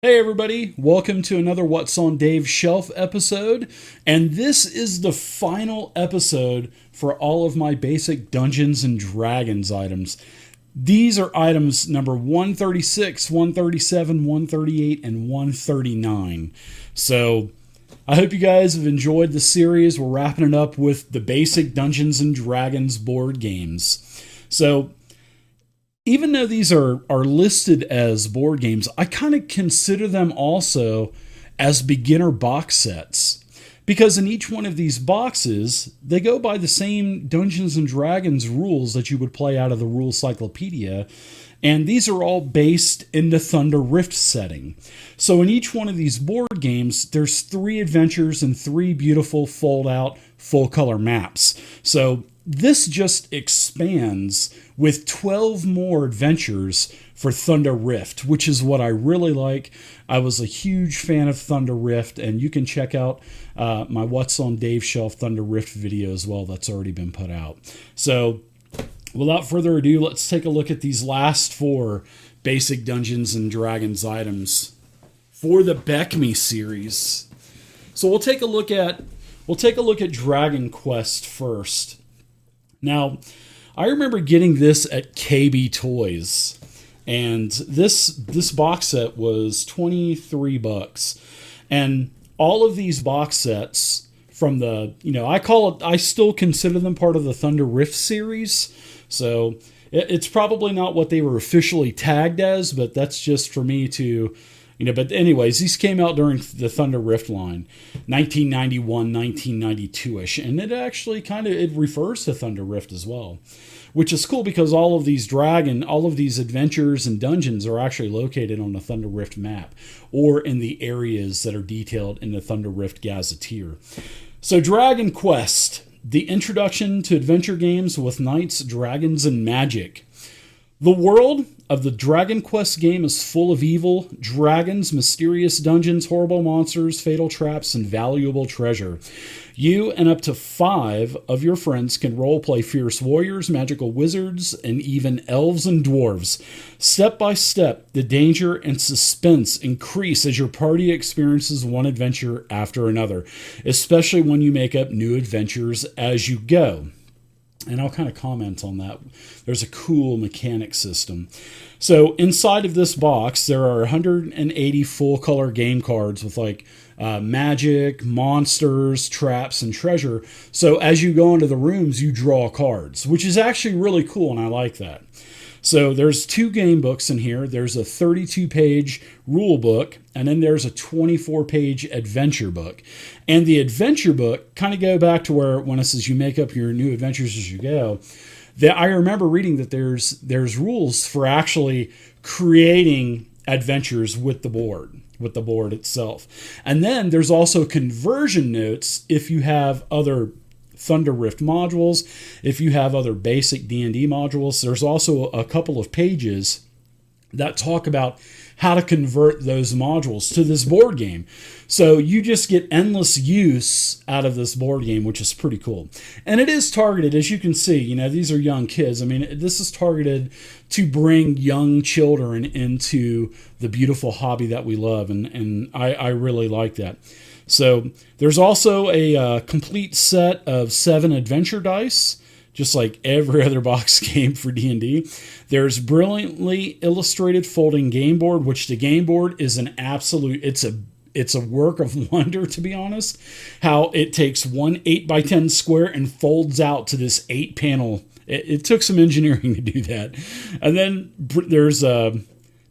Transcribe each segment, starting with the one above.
Hey everybody, welcome to another What's on Dave's Shelf episode, and this is the final episode for all of my basic Dungeons and Dragons items. These are items number 136, 137, 138, and 139. So, I hope you guys have enjoyed the series. We're wrapping it up with the basic Dungeons and Dragons board games. So, even though these are listed as board games, I kind of consider them also as beginner box sets. Because in each one of these boxes, they go by the same Dungeons and Dragons rules that you would play out of the Rule Cyclopedia. And these are all based in the Thunder Rift setting. So in each one of these board games, there's 3 adventures and 3 beautiful fold-out, full-color maps. So this just expands with 12 more adventures for Thunder Rift, which is what I really like. I was a huge fan of Thunder Rift, and you can check out my What's on Dave's Shelf Thunder Rift video as well. That's already been put out. So without further ado, let's take a look at these last 4 basic Dungeons and Dragons items for the BECMI series. So we'll take a look at Dragon Quest first. Now, I remember getting this at KB Toys, and this box set was $23, and all of these box sets from the, I still consider them part of the Thunder Rift series. So it's probably not what they were officially tagged as, but that's just for me to, but anyways, these came out during the Thunder Rift line, 1991, 1992-ish, and it actually it refers to Thunder Rift as well, which is cool because all of these adventures and dungeons are actually located on the Thunder Rift map or in the areas that are detailed in the Thunder Rift Gazetteer. So Dragon Quest, the introduction to adventure games with knights, dragons, and magic. The world of the Dragon Quest game is full of evil, dragons, mysterious dungeons, horrible monsters, fatal traps, and valuable treasure. You and up to 5 of your friends can roleplay fierce warriors, magical wizards, and even elves and dwarves. Step by step, the danger and suspense increase as your party experiences one adventure after another, especially when you make up new adventures as you go. And I'll kind of comment on that. There's a cool mechanic system. So inside of this box, there are 180 full-color game cards with magic, monsters, traps, and treasure. So as you go into the rooms, you draw cards, which is actually really cool, and I like that. So there's 2 game books in here. There's a 32-page rule book, and then there's a 24-page adventure book. And the adventure book kind of go back to when it says you make up your new adventures as you go. I remember reading that there's rules for actually creating adventures with the board itself. And then there's also conversion notes if you have other Thunder Rift modules, if you have other basic D&D modules. There's also a couple of pages that talk about how to convert those modules to this board game. So you just get endless use out of this board game, which is pretty cool. And it is targeted, as you can see, these are young kids. I mean, this is targeted to bring young children into the beautiful hobby that we love, and I really like that. So there's also a complete set of 7 adventure dice, just like every other box game for D&D. There's brilliantly illustrated folding game board, which the game board is an absolute, it's a work of wonder, to be honest. How it takes one 8x10 square and folds out to this 8-panel. It took some engineering to do that. And then there's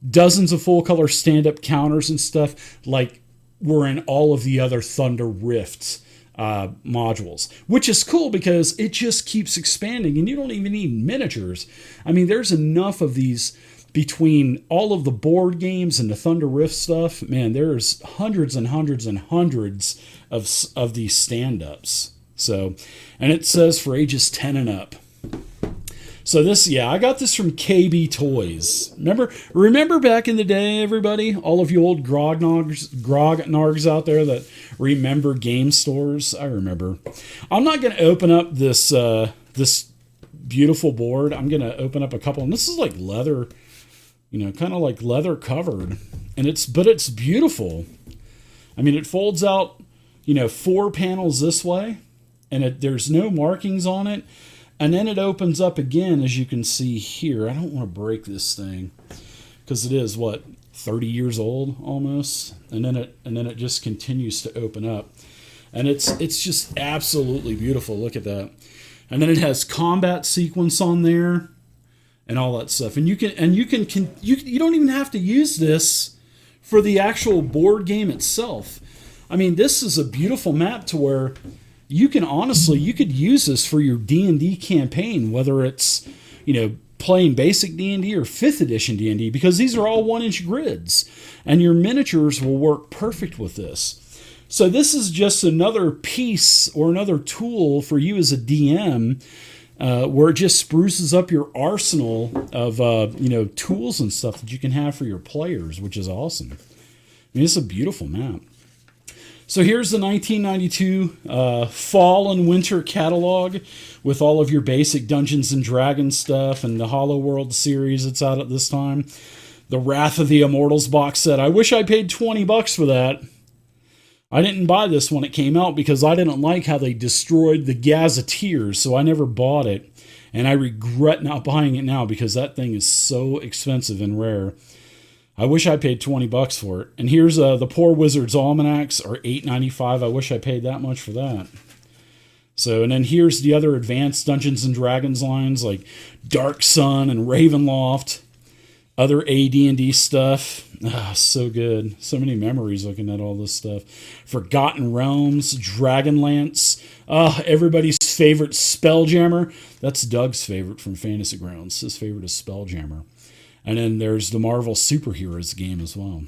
dozens of full-color stand-up counters and stuff like were in all of the other Thunder Rift modules, which is cool because it just keeps expanding and you don't even need miniatures. I mean, there's enough of these between all of the board games and the Thunder Rift stuff. Man, there's hundreds and hundreds and hundreds of these stand-ups. So, and it says for ages 10 and up. So I got this from KB Toys. Remember back in the day, everybody? All of you old grognards out there that remember game stores? I remember. I'm not going to open up this beautiful board. I'm going to open up a couple. And this is like leather kind of like leather covered, and it's beautiful. I mean, it folds out, 4 panels this way, and there's no markings on it, and then it opens up again, as you can see here. I don't want to break this thing because it is 30 years old almost, and then it just continues to open up, and it's just absolutely beautiful. Look at that. And then it has combat sequence on there and all that stuff. And you don't even have to use this for the actual board game itself. I mean, this is a beautiful map to where you could use this for your D&D campaign, whether it's, playing basic D&D or 5th edition D&D, because these are all 1-inch grids, and your miniatures will work perfect with this. So this is just another piece or another tool for you as a DM, where it just spruces up your arsenal of tools and stuff that you can have for your players, which is awesome. I mean, it's a beautiful map. So here's the 1992 fall and winter catalog with all of your basic Dungeons and Dragons stuff and the Hollow World series that's out at this time. The Wrath of the Immortals box set. I wish I paid $20 for that. I didn't buy this when it came out because I didn't like how they destroyed the Gazetteers, so I never bought it. And I regret not buying it now because that thing is so expensive and rare. I wish I paid $20 for it. And here's the Poor Wizard's Almanacs are $8.95. I wish I paid that much for that. So, and then here's the other advanced Dungeons and Dragons lines like Dark Sun and Ravenloft. Other AD&D stuff. So good. So many memories looking at all this stuff. Forgotten Realms, Dragonlance. Everybody's favorite Spelljammer. That's Doug's favorite from Fantasy Grounds. His favorite is Spelljammer. And then there's the Marvel Superheroes game as well.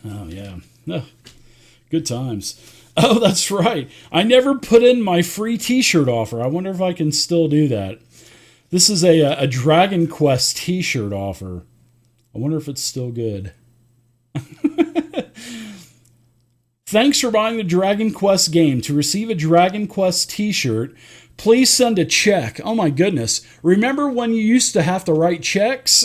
Oh, yeah. Good times. Oh, that's right. I never put in my free t-shirt offer. I wonder if I can still do that. This is a Dragon Quest t-shirt offer. I wonder if it's still good. Thanks for buying the Dragon Quest game. To receive a Dragon Quest t-shirt, please send a check. Oh my goodness. Remember when you used to have to write checks?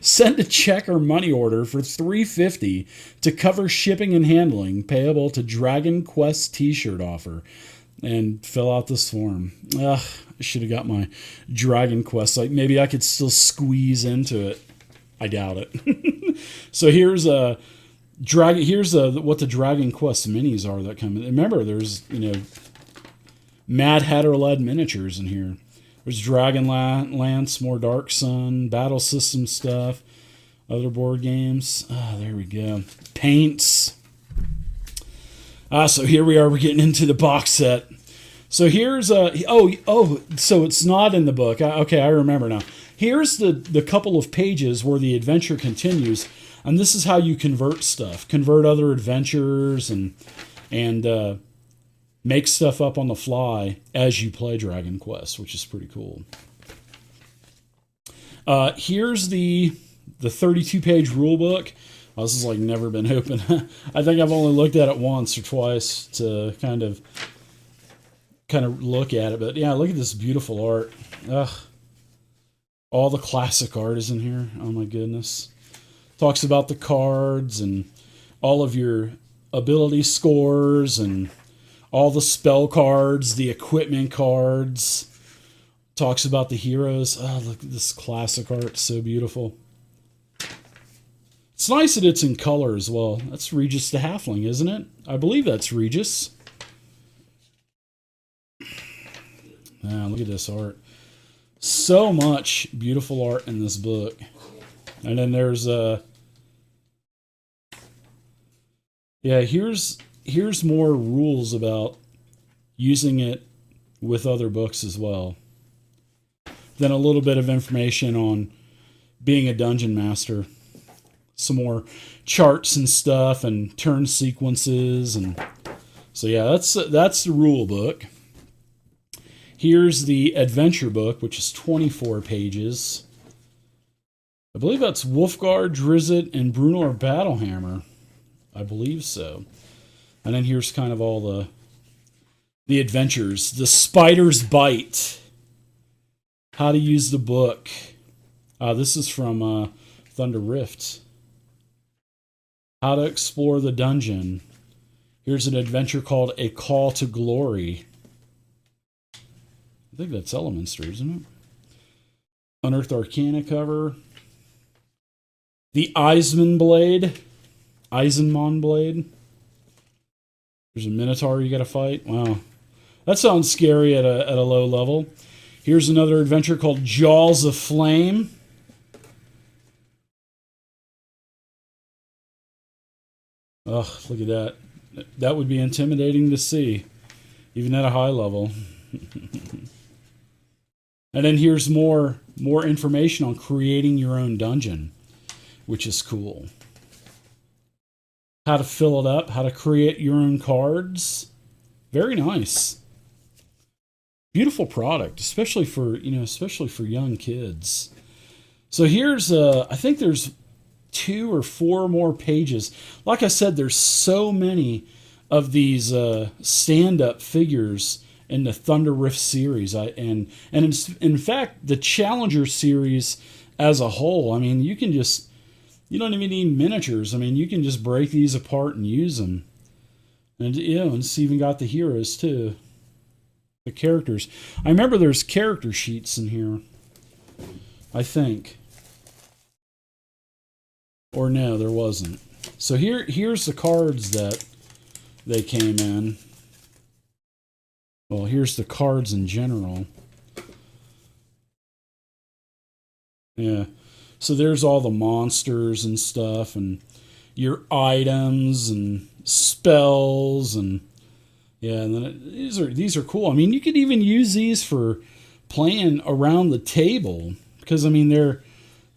Send a check or money order for $3.50 to cover shipping and handling payable to Dragon Quest t-shirt offer. And fill out this form. I should have got my Dragon Quest. Like maybe I could still squeeze into it. I doubt it. So here's what the Dragon Quest minis are that come in. Remember, there's Mad Hatter led miniatures in here. There's Dragonlance, more Dark Sun, battle system stuff, other board games. There we go. Paints. So here we are. We're getting into the box set. So here's so it's not in the book. Okay, I remember now. Here's the couple of pages where the adventure continues, and this is how you convert stuff, convert other adventures, and make stuff up on the fly as you play Dragon Quest, which is pretty cool. Here's the 32-page rule book. Oh, this has like never been opened. I think I've only looked at it once or twice to kind of look at it. But yeah, look at this beautiful art. All the classic art is in here. Oh my goodness. Talks about the cards and all of your ability scores and all the spell cards, the equipment cards. Talks about the heroes. Oh, look at this classic art. So beautiful. It's nice that it's in color as well. That's Regis the Halfling, isn't it? I believe that's Regis. Look at this art. So much beautiful art in this book. And then there's here's more rules about using it with other books as well. Then a little bit of information on being a dungeon master. Some more charts and stuff and turn sequences, and so yeah, that's the rule book. Here's the adventure book, which is 24 pages. I believe that's Wolfgar, Drizzt, and Brunor Battlehammer. I believe so. And then here's kind of all the adventures. The Spider's Bite. How to use the book. This is from Thunder Rift. How to explore the dungeon. Here's an adventure called A Call to Glory. I think that's Elemenster, isn't it? Unearthed Arcana cover. The Eisenman Blade. Eisenman Blade. There's a Minotaur you gotta fight. Wow. That sounds scary at a low level. Here's another adventure called Jaws of Flame. Oh, look at that. That would be intimidating to see, even at a high level. And then here's more information on creating your own dungeon, which is cool. How to fill it up, how to create your own cards. Very nice. Beautiful product, especially for young kids. So here's I think there's 2 or 4 more pages. Like I said, there's so many of these stand-up figures in the Thunder Rift series. In fact, the Challenger series as a whole. I mean, you don't even need miniatures. I mean, you can just break these apart and use them. And and it's even got the heroes too. The characters. I remember there's character sheets in here. I think. Or no, there wasn't. So here's the cards that they came in. Well, here's the cards in general. Yeah. So there's all the monsters and stuff, and your items and spells, and yeah, and then these are cool. I mean, you could even use these for playing around the table, because I mean they're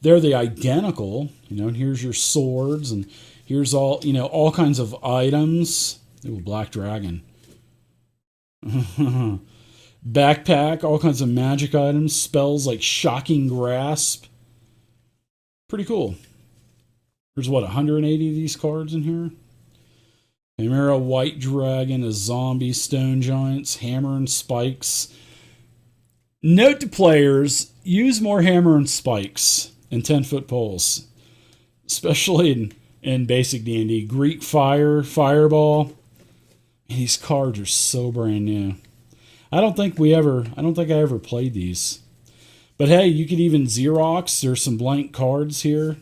the identical, and here's your swords, and here's all kinds of items. Ooh, Black Dragon. Backpack, all kinds of magic items, spells like Shocking Grasp. Pretty cool. There's 180 of these cards in here. Chimera, White Dragon, a Zombie, Stone Giants, Hammer and Spikes. Note to players, use more Hammer and Spikes and 10-foot poles, especially in basic D&D. Greek Fire, Fireball. And these cards are so brand new. I don't think I ever played these. But hey, you could even Xerox. There's some blank cards here.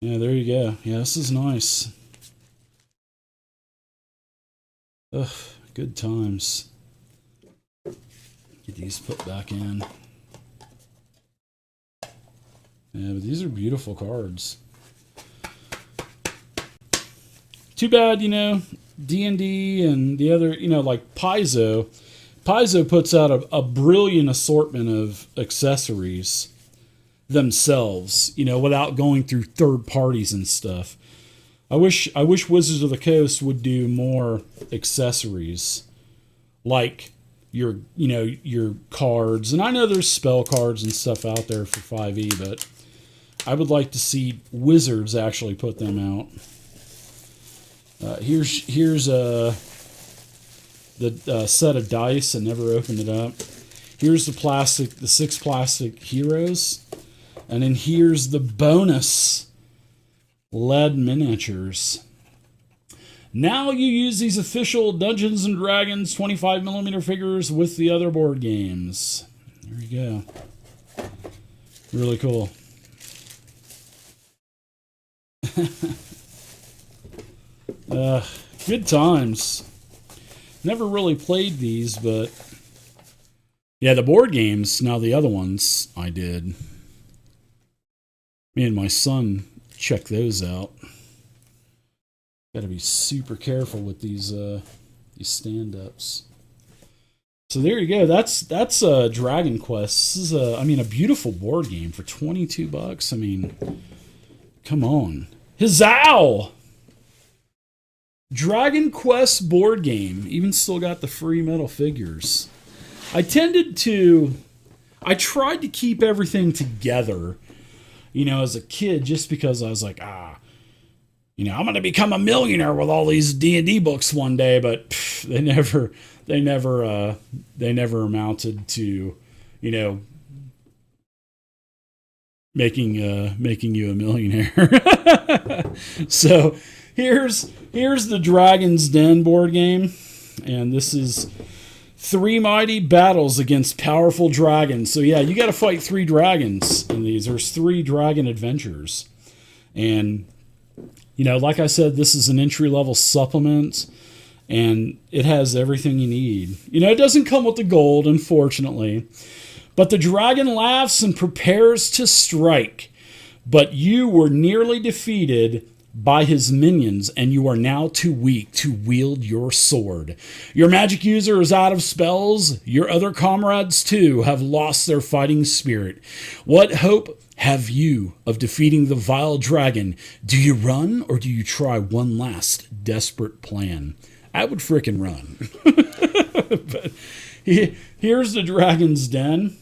Yeah, there you go. Yeah, this is nice. Ugh, good times. Get these put back in. Yeah, but these are beautiful cards. Too bad, D&D and the other, like Paizo. Paizo puts out a brilliant assortment of accessories themselves, without going through third parties and stuff. I wish Wizards of the Coast would do more accessories, like your cards. And I know there's spell cards and stuff out there for 5e, but I would like to see Wizards actually put them out. Here's the set of dice. I never opened it up. Here's the 6 plastic heroes, and then here's the bonus lead miniatures. Now you use these official Dungeons and Dragons 25mm figures with the other board games. There you go. Really cool. Good times. Never really played these, but yeah, the board games. Now the other ones I did. Me and my son checked those out. Got to be super careful with these stand-ups. So there you go. That's Dragon Quest. This is a beautiful board game for $22. I mean, come on, Hizow! Dragon Quest board game. Even still got the free metal figures. I tried to keep everything together, as a kid, just because I was like, I'm going to become a millionaire with all these D&D books one day, but they never amounted to, making you a millionaire. So here's the Dragon's Den board game, and this is 3 mighty battles against powerful dragons. So yeah, you got to fight 3 dragons in these. There's 3 dragon adventures, and like I said, this is an entry-level supplement, and it has everything you need. It doesn't come with the gold, unfortunately, but the dragon laughs and prepares to strike. But you were nearly defeated by his minions, and you are now too weak to wield your sword. Your magic user is out of spells. Your other comrades, too, have lost their fighting spirit. What hope have you of defeating the vile dragon? Do you run, or do you try one last desperate plan? I would frickin' run. But here's the Dragon's Den.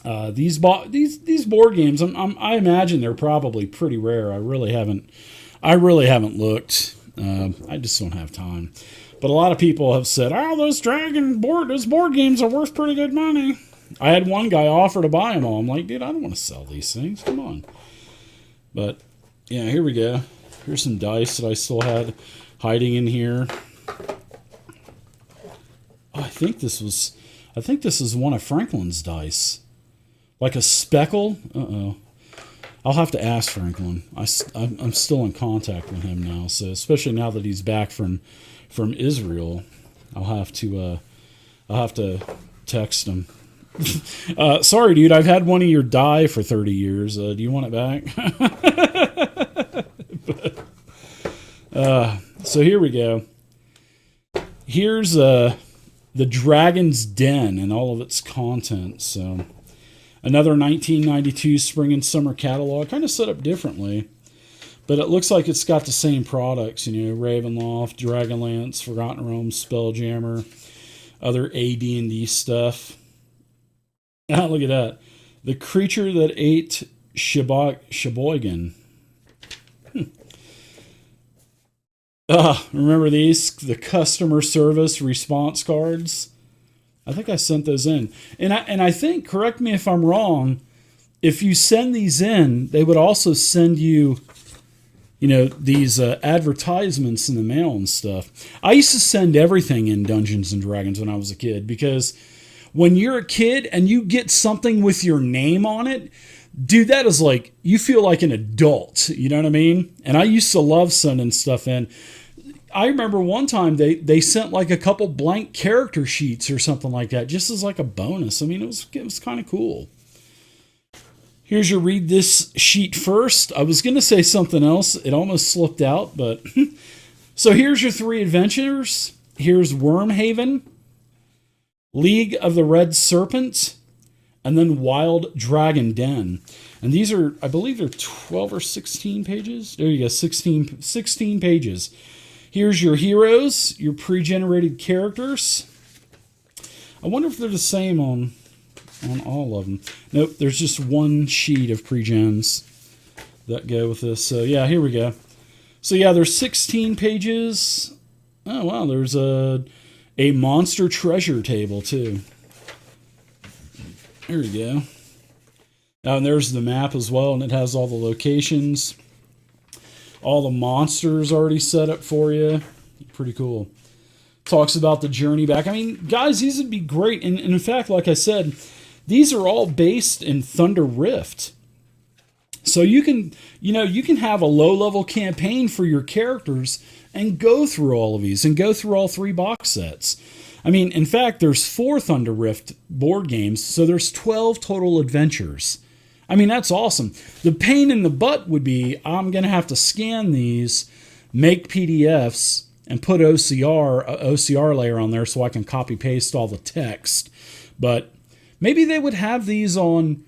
These board games, I imagine they're probably pretty rare. I really haven't looked. I just don't have time. But a lot of people have said, those board games are worth pretty good money. I had one guy offer to buy them all. I'm like, dude, I don't want to sell these things. Come on. But yeah, here we go. Here's some dice that I still had hiding in here. Oh, I think this is one of Franklin's dice. Like a speckle? Uh-oh. I'll have to ask Franklin. I'm still in contact with him now, so especially now that he's back from Israel, I'll have to text him. Sorry, dude, I've had one of your die for 30 years. Do you want it back? So here we go. Here's the Dragon's Den and all of its content. So another 1992 spring and summer catalog, kind of set up differently, but it looks like it's got the same products, Ravenloft, Dragonlance, Forgotten Realms, Spelljammer, other AD&D stuff. Look at that. The Creature That Ate Sheboygan. Remember these? The customer service response cards. I think I sent those in. And I think, correct me if I'm wrong, if you send these in, they would also send you, these advertisements in the mail and stuff. I used to send everything in Dungeons and Dragons when I was a kid, because when you're a kid and you get something with your name on it, dude, that is like, you feel like an adult. You know what I mean? And I used to love sending stuff in. I remember one time they sent like a couple blank character sheets or something like that, just as like a bonus. I mean, it was kind of cool. Here's your read this sheet first. I was going to say something else. It almost slipped out, but so here's your 3 adventures. Here's Wormhaven, League of the Red Serpent, and then Wild Dragon Den. And these are, I believe they're 12 or 16 pages. There you go, 16 pages. Here's your heroes, your pre-generated characters. I wonder if they're the same on all of them. Nope, there's just one sheet of pre-gens that go with this. So yeah, here we go. So yeah, there's 16 pages. Oh wow, there's a monster treasure table too. There you go. Oh, and there's the map as well, and it has all the locations. All the monsters already set up for you. Pretty cool. Talks about the journey back. I mean, guys, these would be great. And in fact, like I said, these are all based in Thunder Rift. So you can have a low-level campaign for your characters and go through all of these and go through all 3 box sets. I mean, in fact, there's 4 Thunder Rift board games, so there's 12 total adventures. I mean, that's awesome. The pain in the butt would be, I'm going to have to scan these, make PDFs, and put OCR layer on there so I can copy paste all the text. But maybe they would have these on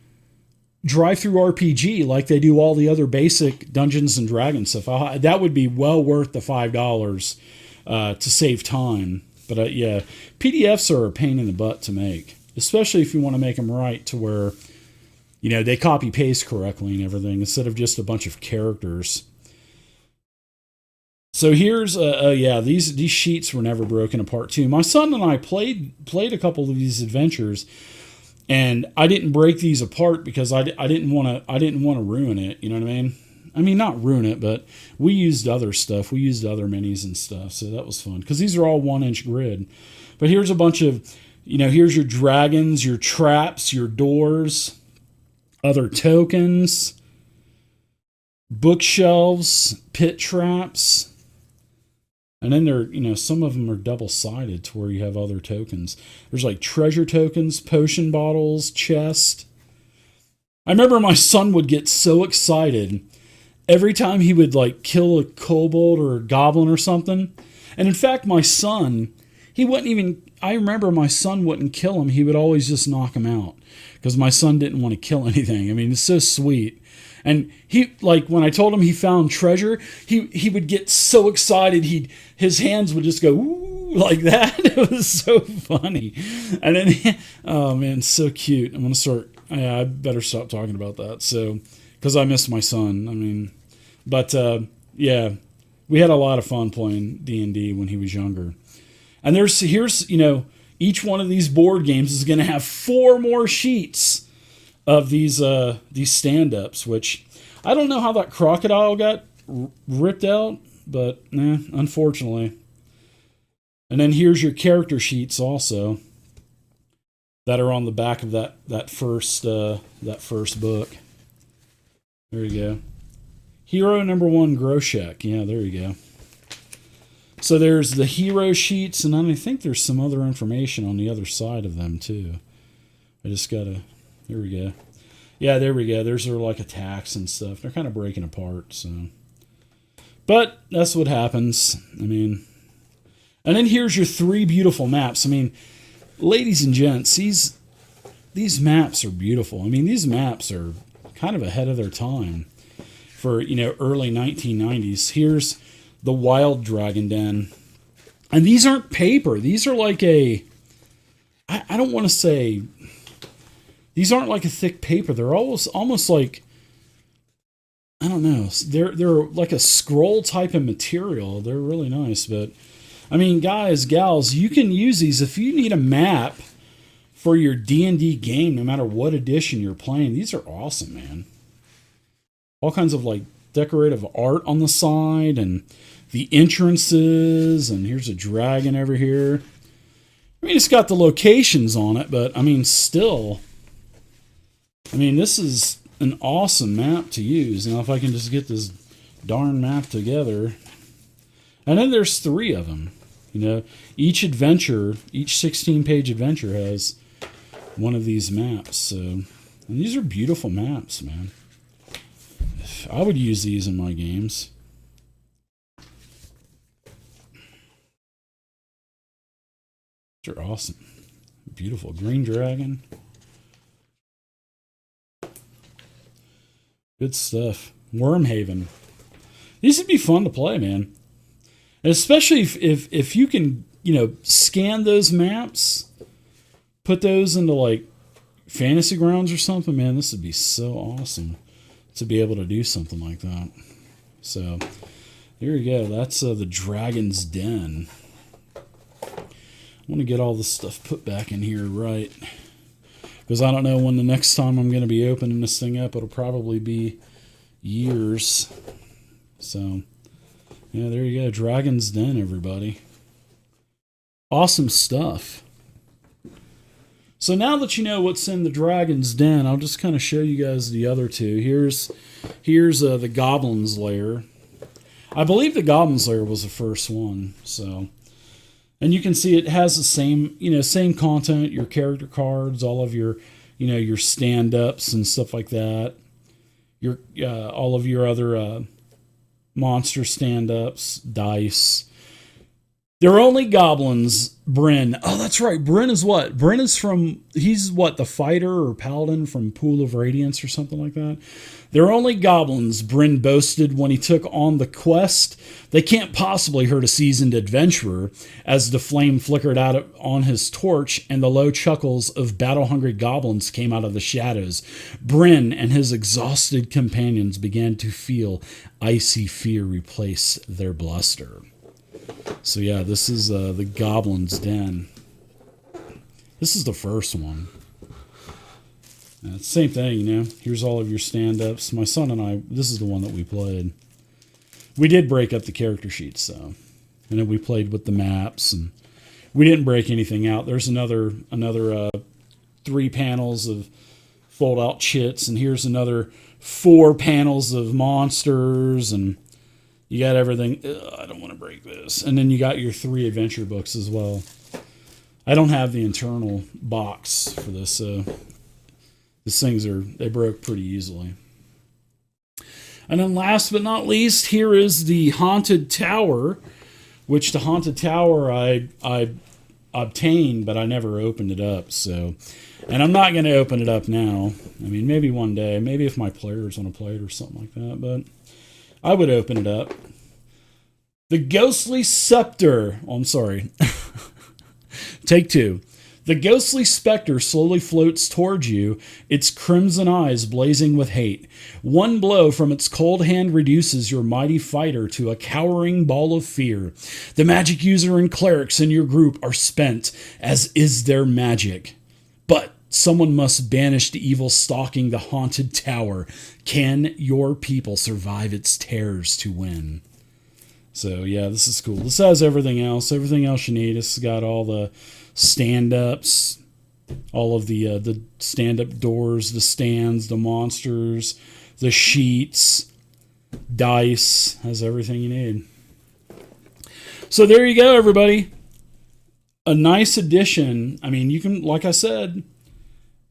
Drive-Thru-RPG like they do all the other basic Dungeons and Dragons stuff. That would be well worth the $5 to save time. But yeah, PDFs are a pain in the butt to make, especially if you want to make them right to where they copy paste correctly and everything instead of just a bunch of characters. So here's these sheets were never broken apart too. My son and I played a couple of these adventures, And I didn't break these apart because I didn't want to ruin it. You know what I mean? I mean, not ruin it, but we used other stuff. We used other minis and stuff, so that was fun because these are all 1-inch grid. But here's a bunch of, here's your dragons, your traps, your doors, other tokens, bookshelves, pit traps. And then some of them are double-sided to where you have other tokens. There's like treasure tokens, potion bottles, chest. I remember my son would get so excited every time he would like kill a kobold or a goblin or something. And in fact, my son, I remember my son wouldn't kill him. He would always just knock him out because my son didn't want to kill anything. I mean, it's so sweet. And he, like, when I told him he found treasure, he would get so excited. His hands would just go ooh, like that. It was so funny. And then, oh man, so cute. I'm gonna start. I better stop talking about that. So, because I miss my son. I mean, but yeah, we had a lot of fun playing D&D when he was younger. And here's each one of these board games is going to have 4 more sheets of these stand-ups, which I don't know how that crocodile got ripped out, but unfortunately. And then here's your character sheets also that are on the back of that first book. There you go. Hero number 1, Groshek. Yeah, there you go. So there's the hero sheets, and then I think there's some other information on the other side of them too. I just gotta. There we go. Yeah, there we go. There's their like attacks and stuff. They're kind of breaking apart, so. But that's what happens. I mean, and then here's your 3 beautiful maps. I mean, ladies and gents, these maps are beautiful. I mean, these maps are kind of ahead of their time for early 1990s. Here's the Wild Dragon Den, and these aren't paper. These are like I don't want to say. These aren't like a thick paper. They're almost like, I don't know. They're like a scroll type of material. They're really nice. But, I mean, guys, gals, you can use these if you need a map for your D&D game, no matter what edition you're playing. These are awesome, man. All kinds of, like, decorative art on the side and the entrances. And here's a dragon over here. I mean, it's got the locations on it, but, I mean, still... I mean, this is an awesome map to use. Now, if I can just get this darn map together. And then there's 3 of them. Each 16-page adventure has one of these maps. So, and these are beautiful maps, man. I would use these in my games. They're awesome. Beautiful. Green Dragon. Good stuff. Wormhaven. These would be fun to play, man. And especially if you can, scan those maps, put those into like Fantasy Grounds or something, man, this would be so awesome to be able to do something like that. So, there you go. That's the Dragon's Den. I want to get all this stuff put back in here right. Because I don't know when the next time I'm going to be opening this thing up. It'll probably be years. So, yeah, there you go. Dragon's Den, everybody. Awesome stuff. So now that you know what's in the Dragon's Den, I'll just kind of show you guys the other 2. Here's the Goblins Lair. I believe the Goblins Lair was the first one. So... And you can see it has the same content, your character cards, all of your, your stand-ups and stuff like that. Your all of your other monster stand-ups, dice. They're only goblins, Bryn. Oh, that's right. Bryn is what? Bryn is he's what, the fighter or paladin from Pool of Radiance or something like that? They're only goblins, Bryn boasted when he took on the quest. They can't possibly hurt a seasoned adventurer, as the flame flickered out on his torch and the low chuckles of battle-hungry goblins came out of the shadows. Bryn and his exhausted companions began to feel icy fear replace their bluster. So yeah, this is the Goblin's Den. This is the first one. Same thing, you know. Here's all of your stand-ups. My son and I, this is the one that we played. We did break up the character sheets, though. And then we played with the maps, and we didn't break anything out. There's another 3 panels of fold-out chits, and here's another 4 panels of monsters, and you got everything. I don't want to break this. And then you got your 3 adventure books as well. I don't have the internal box for this, so these things they broke pretty easily. And then last but not least, here is the Haunted Tower, which the Haunted Tower I obtained, but I never opened it up. So, and I'm not going to open it up now. I mean, maybe one day, maybe if my players want to play it or something like that, but I would open it up. The Ghostly Scepter. Oh, I'm sorry. Take 2. The ghostly specter slowly floats towards you, its crimson eyes blazing with hate. One blow from its cold hand reduces your mighty fighter to a cowering ball of fear. The magic user and clerics in your group are spent, as is their magic. But someone must banish the evil stalking the haunted tower. Can your people survive its terrors to win? So yeah, this is cool. This has everything else you need. It's got all the stand-ups, all of the stand-up doors, the stands, the monsters, the sheets, dice, has everything you need. So there you go, everybody. A nice addition. I mean, you can, like I said,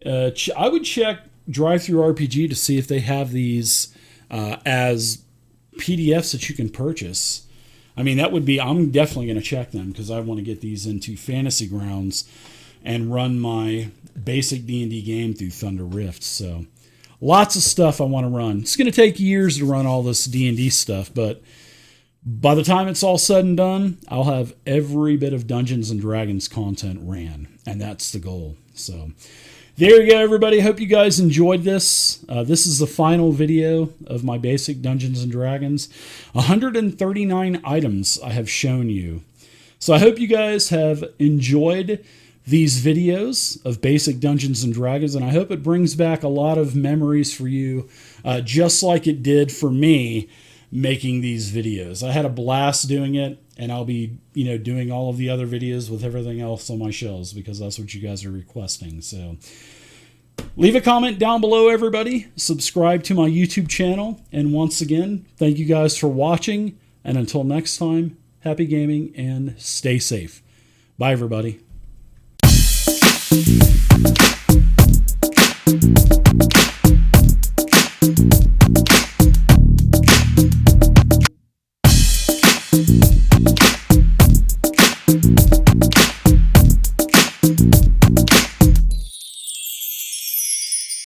I would check Drive-Thru RPG to see if they have these as PDFs that you can purchase. I mean, that would be, I'm definitely going to check them because I want to get these into Fantasy Grounds and run my basic D&D game through Thunder Rift. So lots of stuff I want to run. It's going to take years to run all this D&D stuff, but by the time it's all said and done, I'll have every bit of Dungeons and Dragons content ran, and that's the goal. So there you go, everybody. Hope you guys enjoyed this. This is the final video of my basic Dungeons & Dragons. 139 items I have shown you. So I hope you guys have enjoyed these videos of basic Dungeons & Dragons, and I hope it brings back a lot of memories for you, just like it did for me making these videos. I had a blast doing it, and I'll be, doing all of the other videos with everything else on my shelves because that's what you guys are requesting. So leave a comment down below, everybody. Subscribe to my YouTube channel. And once again, thank you guys for watching. And until next time, happy gaming and stay safe. Bye, everybody.